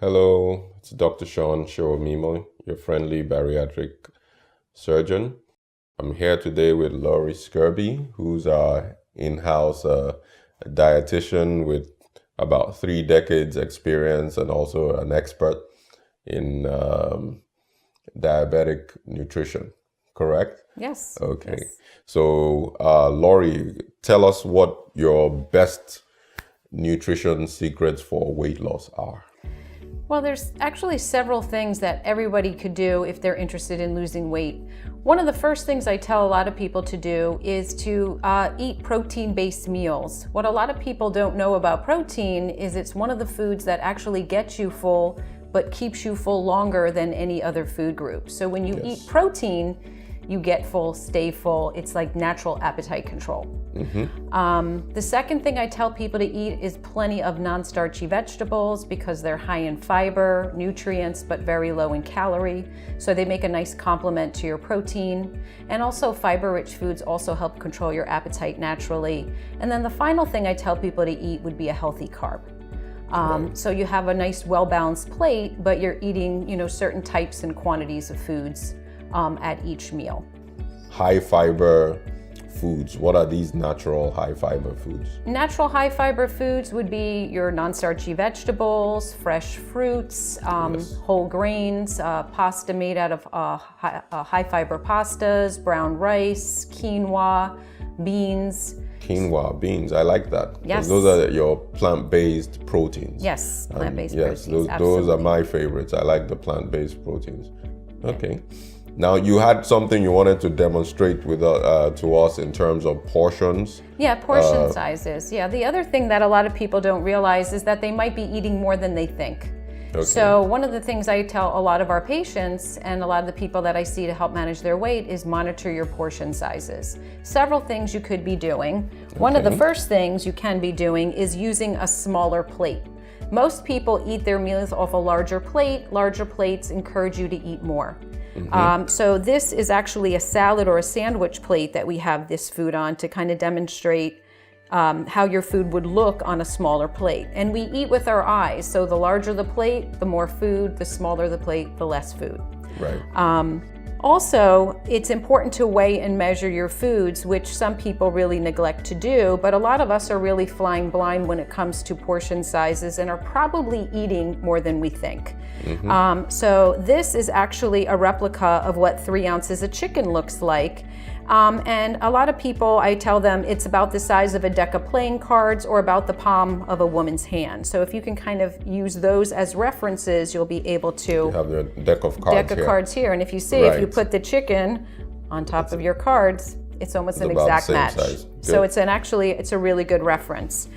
Hello, it's Dr. Sean Showmimo, your friendly bariatric surgeon. I'm here today with Laurie Skurbe, who's our in-house dietitian with about 3 decades experience and also an expert in diabetic nutrition, correct? Yes. Okay. Yes. So, Laurie, tell us what your best nutrition secrets for weight loss are. Well, there's actually several things that everybody could do if they're interested in losing weight. One of the first things I tell a lot of people to do is to eat protein-based meals. What a lot of people don't know about protein is it's one of the foods that actually gets you full, but keeps you full longer than any other food group. So when you eat protein, you get full, stay full. It's like natural appetite control. The second thing I tell people to eat is plenty of non-starchy vegetables because they're high in fiber, nutrients, but very low in calorie. So they make a nice complement to your protein. And also fiber-rich foods also help control your appetite naturally. And then the final thing I tell people to eat would be a healthy carb. So you have a nice well-balanced plate, but you're eating, certain types and quantities of foods at each meal. High fiber foods. What are these natural high fiber foods? Natural high fiber foods would be your non-starchy vegetables, fresh fruits, whole grains, pasta made out of high fiber pastas, brown rice, quinoa, beans. Quinoa, beans, I like that. Yes. Those are your plant-based proteins. Yes, plant-based proteins. Yes, those are my favorites. I like the plant-based proteins. Okay. Now, you had something you wanted to demonstrate with to us in terms of portions. Yeah, portion sizes. Yeah, the other thing that a lot of people don't realize is that they might be eating more than they think. Okay. So one of the things I tell a lot of our patients and a lot of the people that I see to help manage their weight is monitor your portion sizes. Several things you could be doing. One of the first things you can be doing is using a smaller plate. Most people eat their meals off a larger plate. Larger plates encourage you to eat more. So this is actually a salad or a sandwich plate that we have this food on to kind of demonstrate how your food would look on a smaller plate. And we eat with our eyes. So the larger the plate, the more food, the smaller the plate, the less food. Right. Also, it's important to weigh and measure your foods, which some people really neglect to do, but a lot of us are really flying blind when it comes to portion sizes and are probably eating more than we think. So this is actually a replica of what 3 ounces of chicken looks like. And a lot of people, I tell them it's about the size of a deck of playing cards or about the palm of a woman's hand. So if you can kind of use those as references, you'll be able to You have your deck of cards here. And if you see, if you put the chicken on top of your cards, it's almost an exact match. So it's it's a really good reference.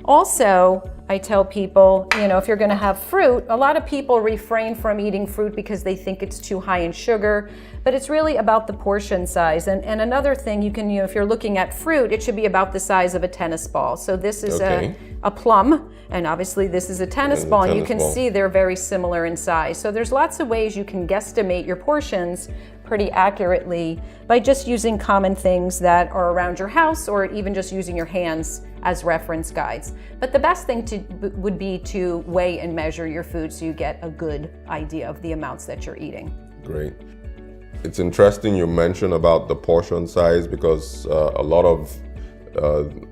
Also, I tell people, if you're going to have fruit, a lot of people refrain from eating fruit because they think it's too high in sugar, but it's really about the portion size. And another thing you can, if you're looking at fruit, it should be about the size of a tennis ball. So this is a plum, and obviously this is a tennis ball, and you can see they're very similar in size. So there's lots of ways you can guesstimate your portions pretty accurately by just using common things that are around your house or even just using your hands as reference guides. But the best thing would be to weigh and measure your food so you get a good idea of the amounts that you're eating. Great. It's interesting you mentioned about the portion size because a lot of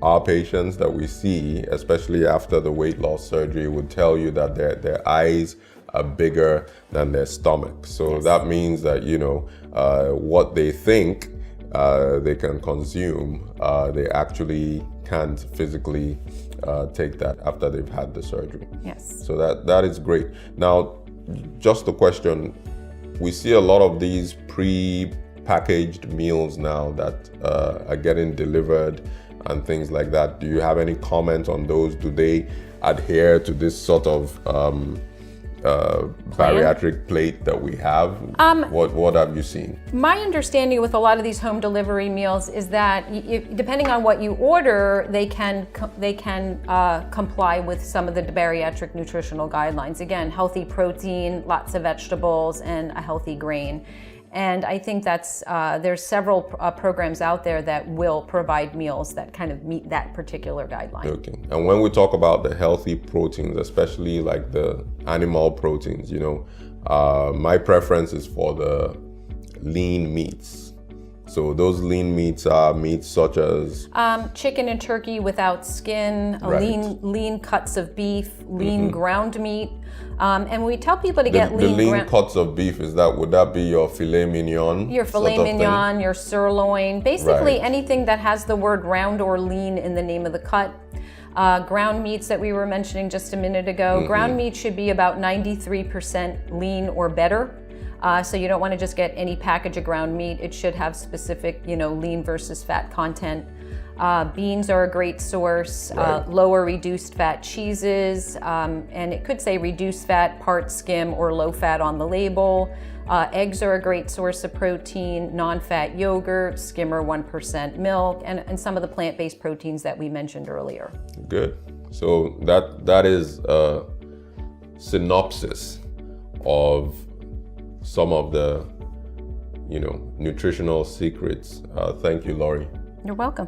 our patients that we see, especially after the weight loss surgery, would tell you that their eyes are bigger than their stomach. So that means that, what they think they can consume, they actually can't physically take that after they've had the surgery. Yes. So that is great. Now, just a question. We see a lot of these pre-packaged meals now that are getting delivered and things like that. Do you have any comment on those? Do they adhere to this sort of bariatric plate that we have? What have you seen? My understanding with a lot of these home delivery meals is that depending on what you order, they can comply with some of the bariatric nutritional guidelines. Again, healthy protein, lots of vegetables, and a healthy grain. And I think that's there's several programs out there that will provide meals that kind of meet that particular guideline. Okay. And when we talk about the healthy proteins, especially like the animal proteins, you know, my preference is for the lean meats. So those lean meats are meats such as chicken and turkey without skin, Right. lean cuts of beef, lean ground meat. And we tell people to get the lean ground. cuts of beef. Would that be your filet mignon? Your filet sort of thing? mignon, your sirloin, basically Right. anything that has the word round or lean in the name of the cut. Ground meats that we were mentioning just a minute ago. Ground meat should be about 93% lean or better. So you don't want to just get any package of ground meat. It should have specific, lean versus fat content. Beans are a great source. Right. Lower reduced fat cheeses, and it could say reduced fat, part skim, or low fat on the label. Eggs are a great source of protein, non-fat yogurt, skimmer 1% milk, and some of the plant-based proteins that we mentioned earlier. Good. So that is a synopsis of some of the, nutritional secrets. Thank you, Laurie. You're welcome.